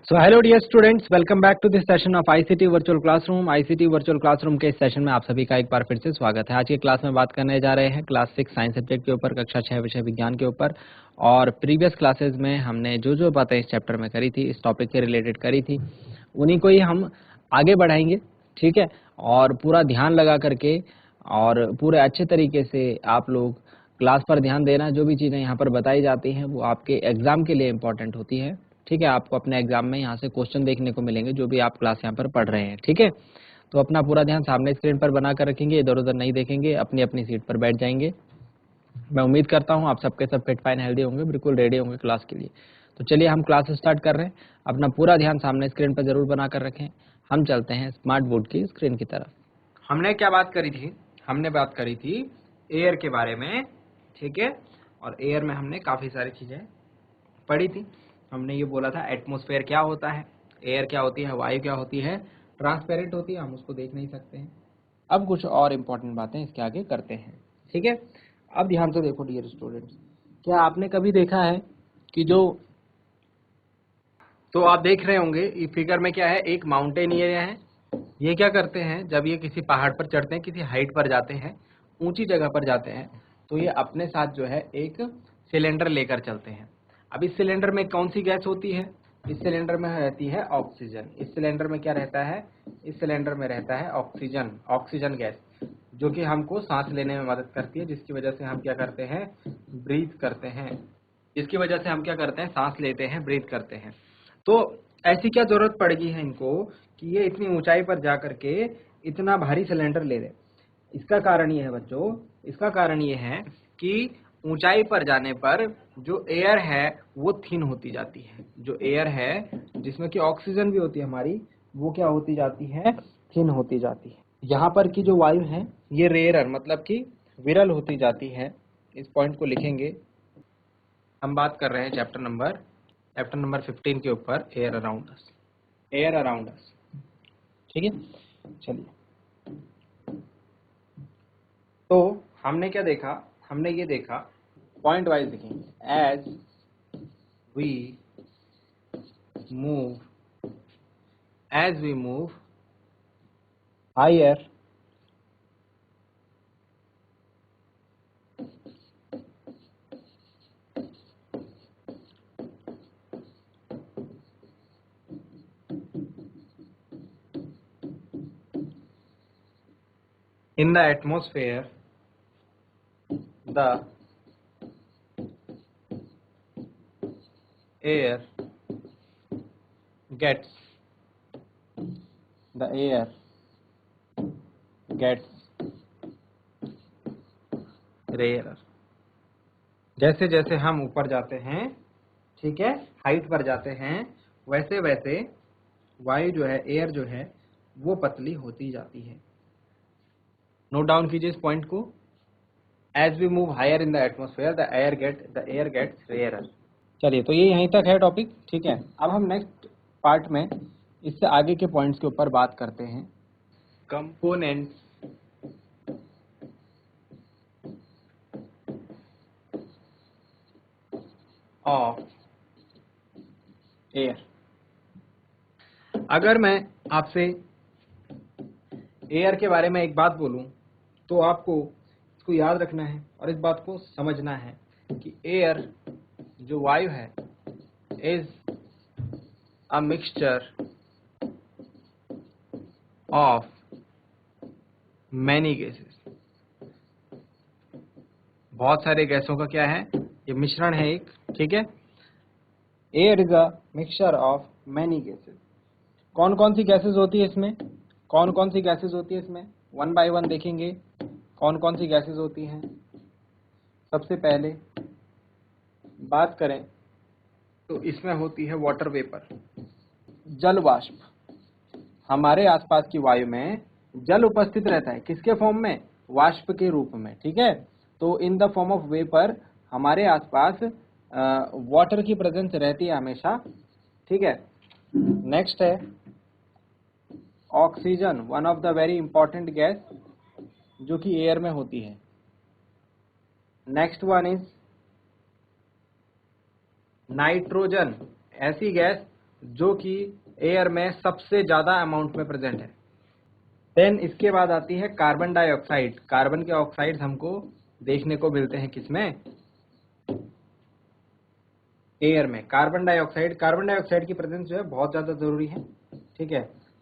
So hello dear students, welcome back to this session of ICT virtual classroom. ICT virtual classroom के इस session में आप सभी का एक बार फिर से स्वागत है। आज की क्लास में बात करने जा रहे हैं क्लास 6 साइंस सब्जेक्ट के ऊपर, कक्षा 6 विषय विज्ञान के ऊपर। और प्रीवियस क्लासेस में हमने जो जो बातें इस चैप्टर में करी थी, इस टॉपिक के रिलेटेड करी थी, उन्हीं को ही हम आगे बढ़ाएंगे। ठीक है, और पूरा ध्यान लगा करके और पूरे अच्छे तरीके से आप लोग क्लास पर ध्यान देना। जो भी चीज़ें यहाँ पर बताई जाती हैं वो आपके एग्जाम के लिए इंपॉर्टेंट होती है। ठीक है, आपको अपने एग्जाम में यहाँ से क्वेश्चन देखने को मिलेंगे जो भी आप क्लास यहाँ पर पढ़ रहे हैं। ठीक है, तो अपना पूरा ध्यान सामने स्क्रीन पर बना कर रखेंगे, इधर उधर नहीं देखेंगे, अपनी अपनी सीट पर बैठ जाएंगे। मैं उम्मीद करता हूँ आप सबके सब फिट फाइन हेल्दी होंगे, बिल्कुल रेडी होंगे क्लास के लिए। तो चलिए हम क्लास स्टार्ट कर रहे हैं। अपना पूरा ध्यान सामने स्क्रीन पर जरूर बना कर रखें। हम चलते हैं स्मार्ट बोर्ड की स्क्रीन की तरफ। हमने क्या बात करी थी? हमने बात करी थी एयर के बारे में। ठीक है, और एयर में हमने काफ़ी सारी चीज़ें पढ़ी थी। हमने ये बोला था एटमॉस्फेयर क्या होता है, एयर क्या होती है, वायु क्या होती है, ट्रांसपेरेंट होती है, हम उसको देख नहीं सकते हैं। अब कुछ और इम्पोर्टेंट बातें इसके आगे करते हैं। ठीक है, अब ध्यान से देखो डियर स्टूडेंट्स, क्या आपने कभी देखा है कि जो तो आप देख रहे होंगे ये फिगर में क्या है, एक माउंटेन एरिया है। ये क्या करते हैं, जब ये किसी पहाड़ पर चढ़ते हैं, किसी हाइट पर जाते हैं, ऊंची जगह पर जाते हैं, तो ये अपने साथ जो है एक सिलेंडर लेकर चलते हैं। अब इस सिलेंडर में कौन सी गैस होती है? इस सिलेंडर में रहती है ऑक्सीजन। इस सिलेंडर में क्या रहता है? इस सिलेंडर में रहता है ऑक्सीजन, ऑक्सीजन गैस, जो कि हमको सांस लेने में मदद करती है, जिसकी वजह से हम क्या करते हैं, ब्रीथ करते हैं। जिसकी वजह से हम क्या करते हैं, सांस लेते हैं, ब्रीथ करते हैं। तो ऐसी क्या जरूरत पड़ेगी है इनको कि ये इतनी ऊंचाई पर जा करके इतना भारी सिलेंडर ले लें? इसका कारण ये है बच्चों, इसका कारण ये है कि ऊंचाई पर जाने पर जो एयर है वो थिन होती जाती है। जो एयर है जिसमें कि ऑक्सीजन भी होती है हमारी, वो क्या होती जाती है, थिन होती जाती है। यहाँ पर की जो वायु है ये रेयरर मतलब कि विरल होती जाती है। इस पॉइंट को लिखेंगे। हम बात कर रहे हैं चैप्टर नंबर 15 के ऊपर, air around us, air around us. ठीक है, चलिए। तो हमने क्या देखा? हमने ये देखा, पॉइंट वाइज देखेंगे। As we move, as we move higher in the atmosphere, the air gets the air gets rarer। जैसे जैसे हम ऊपर जाते हैं, ठीक है, हाइट पर जाते हैं, वैसे वैसे वायु जो है, एयर जो है, वो पतली होती जाती है। नोट डाउन कीजिए इस पॉइंट को। As we move higher in the atmosphere the air gets rarer. चलिए, तो ये यहीं तक है टॉपिक। ठीक है, अब हम नेक्स्ट पार्ट में इससे आगे के पॉइंट्स के ऊपर बात करते हैं। Components of air. अगर मैं आपसे एयर के बारे में एक बात बोलूं तो आपको इसको याद रखना है और इस बात को समझना है कि एयर जो वायु है is a mixture of many gases. बहुत सारे गैसों का क्या है, ये मिश्रण है एक। ठीक है, air is a mixture of many gases. कौन कौन सी गैसेस होती है इसमें? कौन कौन सी गैसेस होती है इसमें? वन बाय वन देखेंगे कौन कौन सी गैसेस होती हैं। सबसे पहले बात करें तो इसमें होती है वाटर वेपर, जल वाष्प। हमारे आसपास की वायु में जल उपस्थित रहता है, किसके फॉर्म में? वाष्प के रूप में। ठीक है, तो in the form of vapour हमारे आसपास वाटर की प्रेजेंस रहती है हमेशा। ठीक है, नेक्स्ट है oxygen, one of the very important gas जो कि एयर में होती है। नेक्स्ट वन इज नाइट्रोजन, ऐसी गैस जो कि एयर में सबसे ज्यादा अमाउंट में प्रेजेंट है। देन इसके बाद आती है कार्बन डाइऑक्साइड। कार्बन के ऑक्साइड हमको देखने को मिलते हैं किसमें? एयर में। कार्बन डाइऑक्साइड की प्रेजेंस जो है बहुत ज्यादा जरूरी है। ठीक है,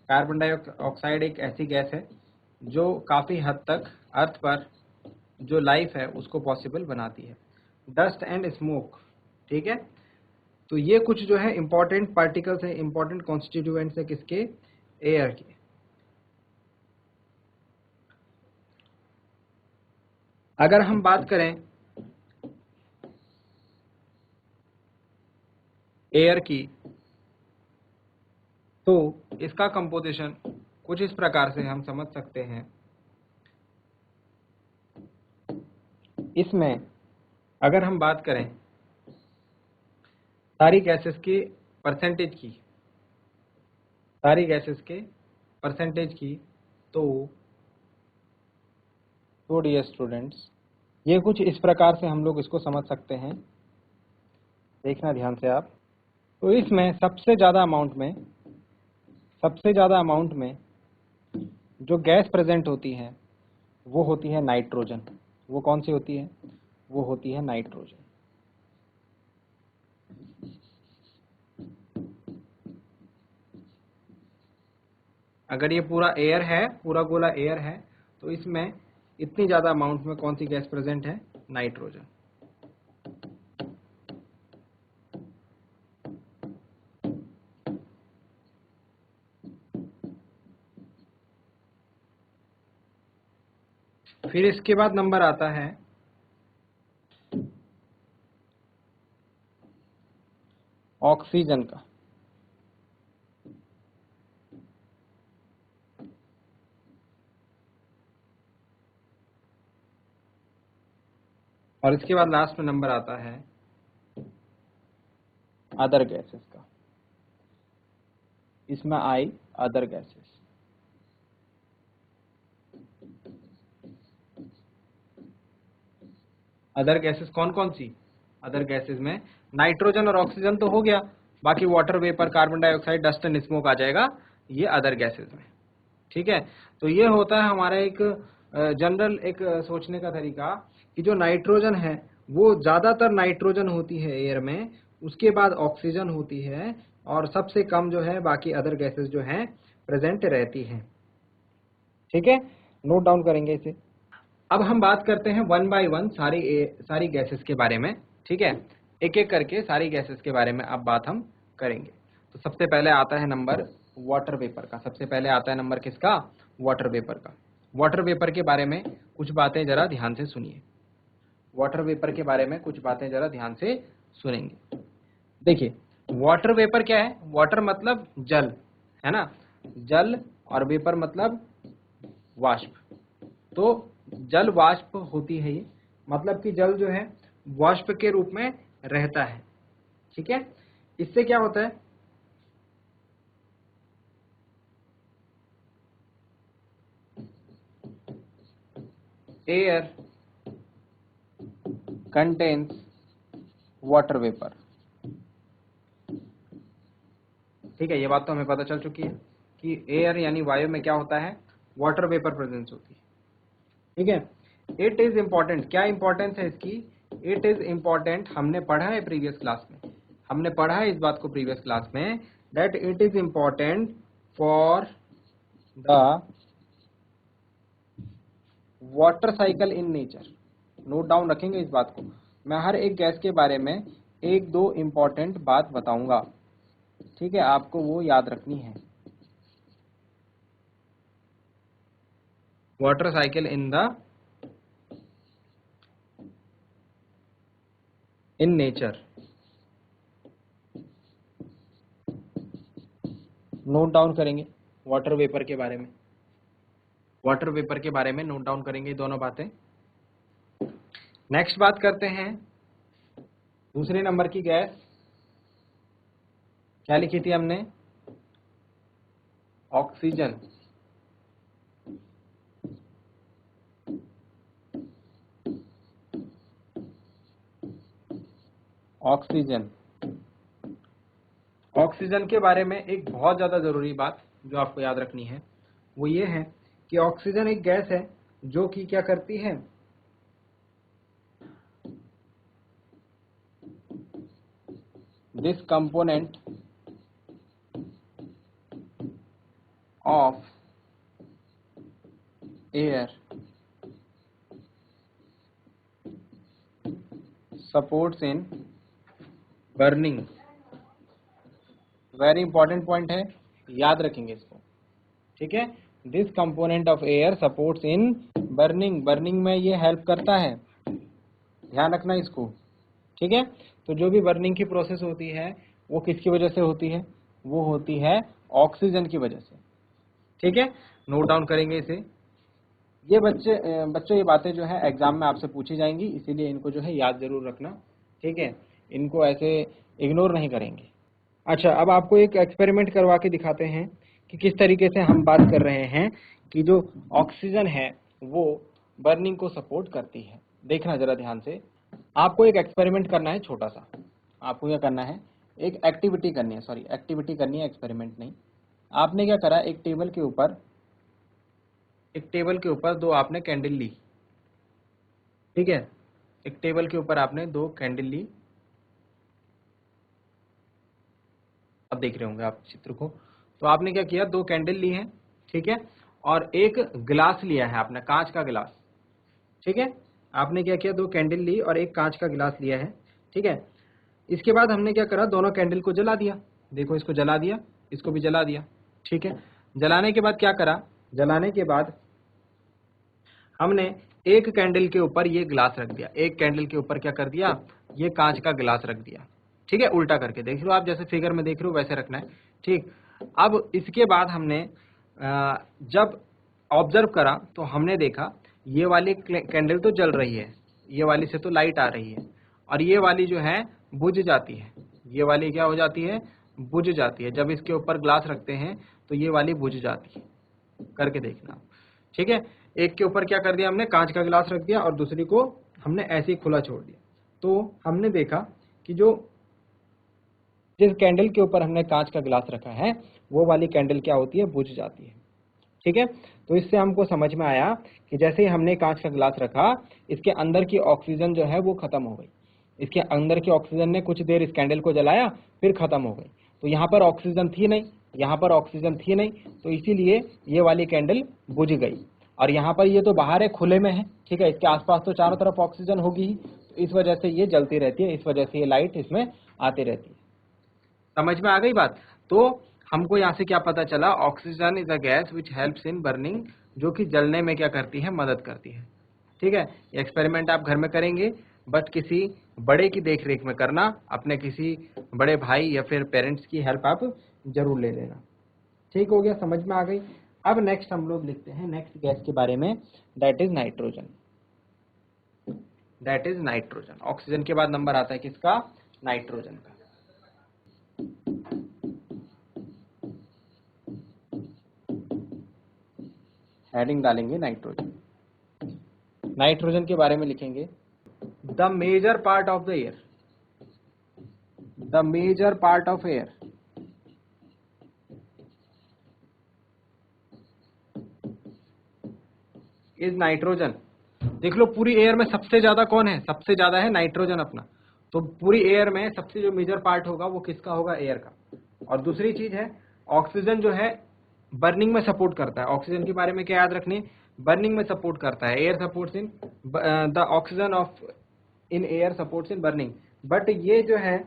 कार्बन डाइऑक्साइड एक ऐसी गैस है जो काफी हद तक अर्थ पर जो लाइफ है उसको पॉसिबल बनाती है। Dust and smoke. ठीक है, तो ये कुछ जो है इंपॉर्टेंट पार्टिकल्स है, इंपॉर्टेंट कॉन्स्टिट्यूएंट्स है किसके? एयर के। अगर हम बात करें एयर की, तो इसका कंपोजिशन कुछ इस प्रकार से हम समझ सकते हैं। इसमें अगर हम बात करें सारी गैसेस की परसेंटेज की, तो डियर स्टूडेंट्स, ये कुछ इस प्रकार से हम लोग इसको समझ सकते हैं। देखना ध्यान से आप। तो इसमें सबसे ज्यादा अमाउंट में जो गैस प्रेजेंट होती है वो होती है नाइट्रोजन। वो कौन सी होती है? वो होती है नाइट्रोजन। अगर ये पूरा एयर है, पूरा गोला एयर है, तो इसमें इतनी ज्यादा अमाउंट में कौन सी गैस प्रेजेंट है? नाइट्रोजन। फिर इसके बाद नंबर आता है ऑक्सीजन का। और इसके बाद लास्ट में नंबर आता है अदर गैसेस का। इसमें आई अदर गैसेस। अदर गैसेस कौन कौन सी? अदर गैसेस में नाइट्रोजन और ऑक्सीजन तो हो गया, बाकी water vapour, carbon dioxide, dust and smoke आ जाएगा ये अदर गैसेस में। ठीक है, तो ये होता है हमारा एक जनरल एक सोचने का तरीका कि जो नाइट्रोजन है वो ज्यादातर नाइट्रोजन होती है एयर में, उसके बाद ऑक्सीजन होती है, और सबसे कम जो है बाकी अदर गैसेस जो हैं प्रेजेंट रहती हैं। ठीक है, नोट डाउन करेंगे इसे। अब हम बात करते हैं वन बाय वन सारी गैसेस के बारे में। ठीक है, एक एक करके सारी गैसेस के बारे में अब बात हम करेंगे। तो सबसे पहले आता है नंबर वाटर वेपर का। सबसे पहले आता है नंबर किसका? वाटर वेपर का। वाटर वेपर के बारे में कुछ बातें जरा ध्यान से सुनिए। वाटर वेपर के बारे में कुछ बातें जरा ध्यान से सुनेंगे। देखिए, वाटर वेपर क्या है? वाटर मतलब जल, है ना? जल, और वेपर मतलब वाष्प। तो जल वाष्प होती है ये, मतलब कि जल जो है वाष्प के रूप में रहता है। ठीक है, इससे क्या होता है? Air contains water vapour. ठीक है, ये बात तो हमें पता चल चुकी है कि एयर यानी वायु में क्या होता है? वाटर वेपर प्रेजेंस होती है। ठीक है, इट इज इंपॉर्टेंट। क्या इंपॉर्टेंस है इसकी? इट इज इंपॉर्टेंट, हमने पढ़ा है प्रीवियस क्लास में, हमने पढ़ा है इस बात को प्रीवियस क्लास में, that it is important for the water cycle in nature. Note down रखेंगे इस बात को। मैं हर एक गैस के बारे में एक दो इंपॉर्टेंट बात बताऊंगा। ठीक है, आपको वो याद रखनी है। Water cycle in nature. Note down करेंगे वाटर वेपर के बारे में। वाटर वेपर के बारे में नोट डाउन करेंगे ये दोनों बातें। नेक्स्ट बात करते हैं दूसरे नंबर की गैस। क्या लिखी थी हमने? ऑक्सीजन। ऑक्सीजन। ऑक्सीजन के बारे में एक बहुत ज़्यादा ज़रूरी बात जो आपको याद रखनी है वो ये है कि ऑक्सीजन एक गैस है जो कि क्या करती है, this component of air supports in burning. Very important point है, याद रखेंगे इसको, ठीक है। This component of air supports in burning, burning में ये हेल्प करता है, ध्यान रखना इसको, ठीक है। तो जो भी बर्निंग की प्रोसेस होती है वो किसकी वजह से होती है, वो होती है ऑक्सीजन की वजह से, ठीक है। नोट डाउन करेंगे इसे। ये बच्चों ये बातें जो है एग्जाम में आपसे पूछी जाएंगी, इसीलिए इनको जो है याद जरूर रखना, ठीक है। इनको ऐसे इग्नोर नहीं करेंगे। अच्छा, अब आपको एक एक्सपेरिमेंट करवा के दिखाते हैं कि किस तरीके से हम बात कर रहे हैं कि जो ऑक्सीजन है वो बर्निंग को सपोर्ट करती है। देखना जरा ध्यान से, आपको एक एक्सपेरिमेंट करना है छोटा सा। आपको क्या करना है, एक एक्टिविटी करनी है, सॉरी एक्टिविटी करनी है, एक्सपेरिमेंट नहीं। आपने क्या करा, एक टेबल के ऊपर दो आपने कैंडल ली, ठीक है। एक टेबल के ऊपर आपने दो कैंडल ली, अब देख रहे होंगे आप चित्र को। तो आपने क्या किया, दो कैंडल ली हैं, ठीक है, और एक गिलास लिया है आपने, कांच का गिलास, ठीक है। आपने क्या किया, दो कैंडल ली और एक कांच का गिलास लिया है, ठीक है। इसके बाद हमने क्या करा, दोनों कैंडल को जला दिया। देखो इसको जला दिया, इसको भी जला दिया, ठीक है। जलाने के बाद क्या करा, जलाने के बाद हमने एक कैंडल के ऊपर ये गिलास रख दिया, एक कैंडल के ऊपर क्या कर दिया, ये कांच का गिलास रख दिया, ठीक है। उल्टा करके देख लो आप, जैसे फिगर में देख रहे हो वैसे रखना है, ठीक। अब इसके बाद हमने जब ऑब्जर्व करा तो हमने देखा ये वाली कैंडल तो जल रही है, ये वाली से तो लाइट आ रही है, और ये वाली जो है बुझ जाती है। ये वाली क्या हो जाती है, बुझ जाती है। जब इसके ऊपर ग्लास रखते हैं तो ये वाली बुझ जाती है, करके देखना, ठीक है। एक के ऊपर क्या कर दिया हमने, कांच का गिलास रख दिया और दूसरी को हमने ऐसे ही खुला छोड़ दिया। तो हमने देखा कि जो जिस कैंडल के ऊपर हमने कांच का गिलास रखा है वो वाली कैंडल क्या होती है, बुझ जाती है, ठीक है। तो इससे हमको समझ में आया कि जैसे ही हमने कांच का गिलास रखा, इसके अंदर की ऑक्सीजन जो है वो खत्म हो गई। इसके अंदर की ऑक्सीजन ने कुछ देर इस कैंडल को जलाया, फिर खत्म हो गई। तो यहाँ पर ऑक्सीजन थी नहीं, यहाँ पर ऑक्सीजन थी नहीं, तो इसीलिए ये वाली कैंडल बुझ गई। और यहाँ पर ये तो बाहर है, खुले में है, ठीक है। इसके आसपास तो चारों तरफ ऑक्सीजन होगी ही, तो इस वजह से ये जलती रहती है, इस वजह से ये लाइट इसमें आती रहती है। समझ में आ गई बात। तो हमको यहाँ से क्या पता चला, oxygen is a gas which helps in burning, जो कि जलने में क्या करती है, मदद करती है, ठीक है। एक्सपेरिमेंट आप घर में करेंगे, बट किसी बड़े की देख रेख में करना, अपने किसी बड़े भाई या फिर पेरेंट्स की हेल्प आप जरूर ले लेना। ठीक हो गया, समझ में आ गई। अब नेक्स्ट हम लोग लिखते हैं नेक्स्ट गैस के बारे में, that is nitrogen. That is nitrogen. Oxygen के बाद नंबर आता है किसका, नाइट्रोजन का। हेडिंग डालेंगे नाइट्रोजन। नाइट्रोजन के बारे में लिखेंगे, the major part of the air, the major part of air is nitrogen. देख लो पूरी एयर में सबसे ज्यादा कौन है, सबसे ज्यादा है नाइट्रोजन अपना। तो पूरी एयर में सबसे जो मेजर पार्ट होगा वो किसका होगा, एयर का। और दूसरी चीज है, ऑक्सीजन जो है बर्निंग में सपोर्ट करता है। ऑक्सीजन के बारे में क्या याद रखनी, बर्निंग में सपोर्ट करता है। Air supports in the oxygen of in air supports in burning, but ये जो है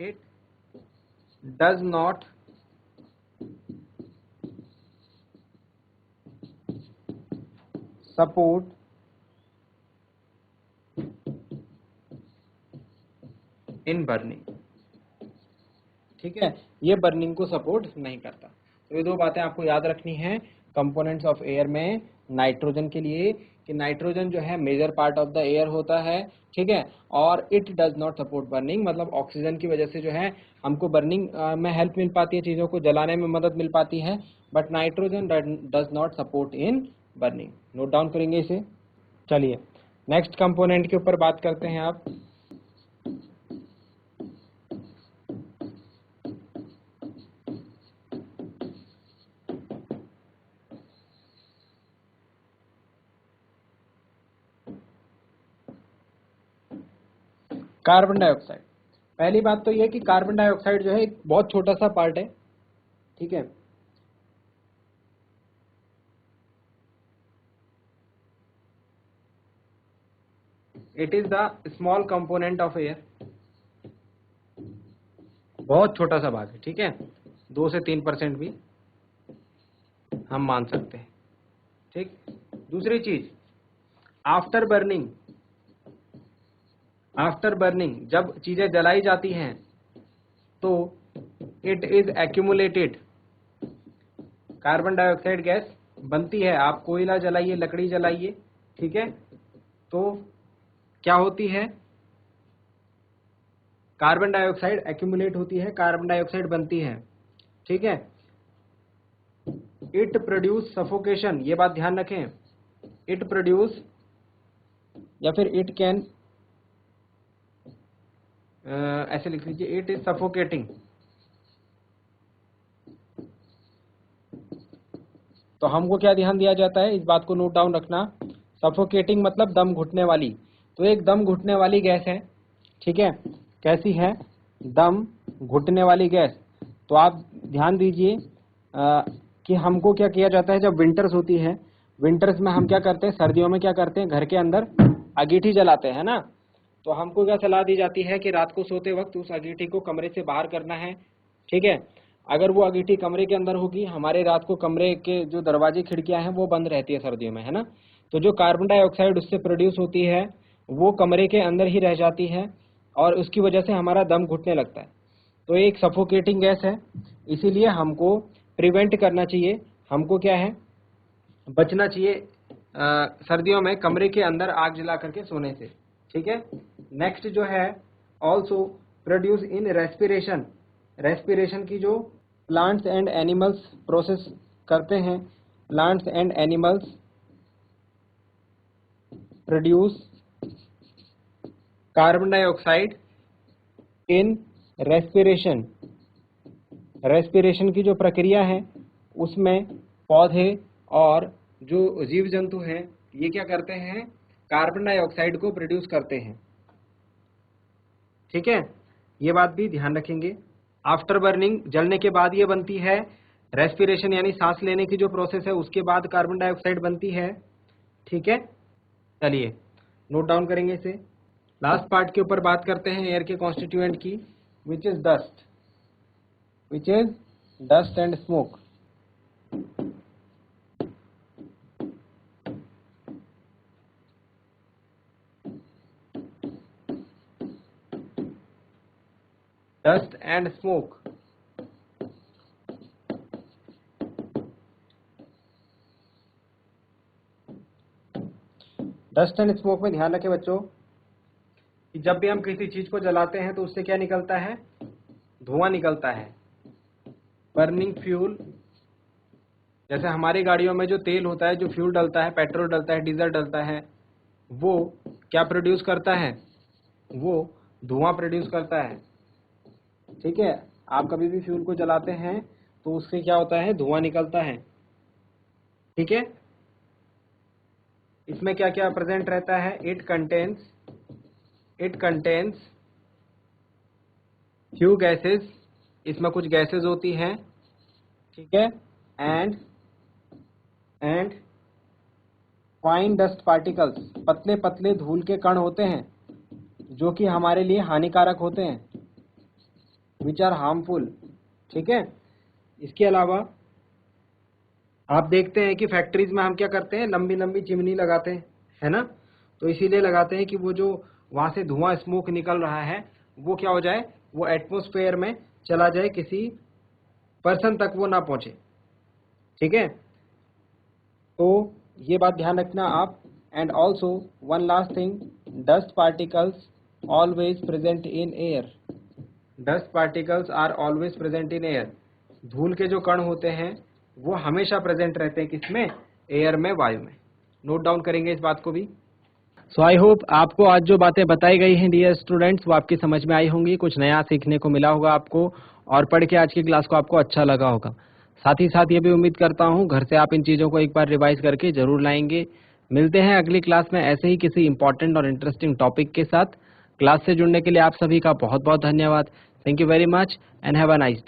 it does not support in burning, ठीक है। ये बर्निंग को सपोर्ट नहीं करता। तो ये दो बातें आपको याद रखनी है कंपोनेंट्स ऑफ एयर में नाइट्रोजन के लिए, कि नाइट्रोजन जो है major part of the air होता है, ठीक है। और it does not support burning, मतलब ऑक्सीजन की वजह से जो है हमको बर्निंग में हेल्प मिल पाती है, चीज़ों को जलाने में मदद मिल पाती है, but nitrogen does not support in burning. Note down करेंगे इसे। चलिए नेक्स्ट कंपोनेंट के ऊपर बात करते हैं आप। कार्बन डाइऑक्साइड, पहली बात तो ये कि कार्बन डाइऑक्साइड जो है एक बहुत छोटा सा पार्ट है, ठीक है। It is the small component of air, बहुत छोटा सा भाग है, ठीक है, 2 से 3% भी हम मान सकते हैं, ठीक। दूसरी चीज, आफ्टर बर्निंग जब चीजें जलाई जाती हैं तो it is accumulated, carbon dioxide gas बनती है। आप कोयला जलाइए, लकड़ी जलाइए, ठीक है, तो क्या होती है, कार्बन डाइऑक्साइड एक्यूमुलेट होती है, कार्बन डाइऑक्साइड बनती है, ठीक है। इट प्रोड्यूस सफोकेशन, ये बात ध्यान रखें, इट प्रोड्यूस या फिर इट कैन, ऐसे लिख लीजिए, इट इज सफोकेटिंग। तो हमको क्या ध्यान दिया जाता है, इस बात को नोट डाउन रखना, सफोकेटिंग मतलब दम घुटने वाली। तो एक दम घुटने वाली गैस है, ठीक है, कैसी है, दम घुटने वाली गैस। तो आप ध्यान दीजिए कि हमको क्या किया जाता है, जब विंटर्स होती है, विंटर्स में हम क्या करते हैं, सर्दियों में क्या करते हैं, घर के अंदर अंगीठी जलाते हैं ना। तो हमको क्या सलाह दी जाती है कि रात को सोते वक्त उस अंगीठी को कमरे से बाहर करना है, ठीक है। अगर वो अंगीठी कमरे के अंदर होगी, हमारे रात को कमरे के जो दरवाजे खिड़कियां हैं वो बंद रहती है सर्दियों में, है ना। तो जो कार्बन डाइऑक्साइड उससे प्रोड्यूस होती है वो कमरे के अंदर ही रह जाती है और उसकी वजह से हमारा दम घुटने लगता है। तो एक सफोकेटिंग गैस है, इसीलिए हमको प्रिवेंट करना चाहिए, हमको क्या है, बचना चाहिए सर्दियों में कमरे के अंदर आग जला करके सोने से, ठीक है। नेक्स्ट जो है, also produce in respiration, respiration की जो प्लांट्स एंड एनिमल्स प्रोसेस करते हैं, plants and animals produce carbon dioxide in respiration, respiration की जो प्रक्रिया है उसमें पौधे और जो जीव जंतु हैं ये क्या करते हैं, कार्बन डाइऑक्साइड को प्रोड्यूस करते हैं, ठीक है, ये बात भी ध्यान रखेंगे। आफ्टर बर्निंग, जलने के बाद ये बनती है, रेस्पिरेशन यानी सांस लेने की जो प्रोसेस है उसके बाद कार्बन डाइऑक्साइड बनती है, ठीक है। चलिए नोट डाउन करेंगे इसे। लास्ट पार्ट के ऊपर बात करते हैं एयर के कॉन्स्टिट्यूएंट की, which is dust and smoke. Dust and smoke, dust and smoke में ध्यान रखें बच्चों कि जब भी हम किसी चीज को जलाते हैं तो उससे क्या निकलता है, धुआं निकलता है। बर्निंग फ्यूल, जैसे हमारी गाड़ियों में जो तेल होता है, जो फ्यूल डलता है, पेट्रोल डलता है, डीजल डलता है, वो क्या प्रोड्यूस करता है, वो धुआं प्रोड्यूस करता है, ठीक है। आप कभी भी फ्यूल को जलाते हैं तो उससे क्या होता है, धुआं निकलता है, ठीक है। इसमें क्या क्या प्रेजेंट रहता है, इट कंटेन्स फ्यू गैसेस, इसमें कुछ गैसेस होती हैं, ठीक है, एंड फाइन डस्ट पार्टिकल्स, पतले पतले धूल के कण होते हैं जो कि हमारे लिए हानिकारक होते हैं, विच आर हार्मफुल, ठीक है। इसके अलावा आप देखते हैं कि फैक्ट्रीज में हम क्या करते हैं, लंबी लंबी चिमनी लगाते हैं, है ना। तो इसीलिए लगाते हैं कि वो जो वहां से धुआं स्मोक निकल रहा है वो क्या हो जाए, वो एटमॉस्फेयर में चला जाए, किसी पर्सन तक वो ना पहुंचे, ठीक है। तो ये बात ध्यान रखना आप। And also one last thing, dust particles always present in air, dust particles are always present in air, धूल के जो कण होते हैं वो हमेशा प्रेजेंट रहते हैं, किसमें, एयर में, वायु में। नोट डाउन करेंगे इस बात को भी। सो आई होप आपको आज जो बातें बताई गई हैं डियर स्टूडेंट्स वो आपकी समझ में आई होंगी, कुछ नया सीखने को मिला होगा आपको और पढ़ के आज की क्लास को आपको अच्छा लगा होगा। साथ ही साथ ये भी उम्मीद करता हूँ घर से आप इन चीज़ों को एक बार रिवाइज करके जरूर लाएंगे। मिलते हैं अगली क्लास में ऐसे ही किसी इंपॉर्टेंट और इंटरेस्टिंग टॉपिक के साथ। क्लास से जुड़ने के लिए आप सभी का बहुत बहुत धन्यवाद। Thank you very much and have a nice day.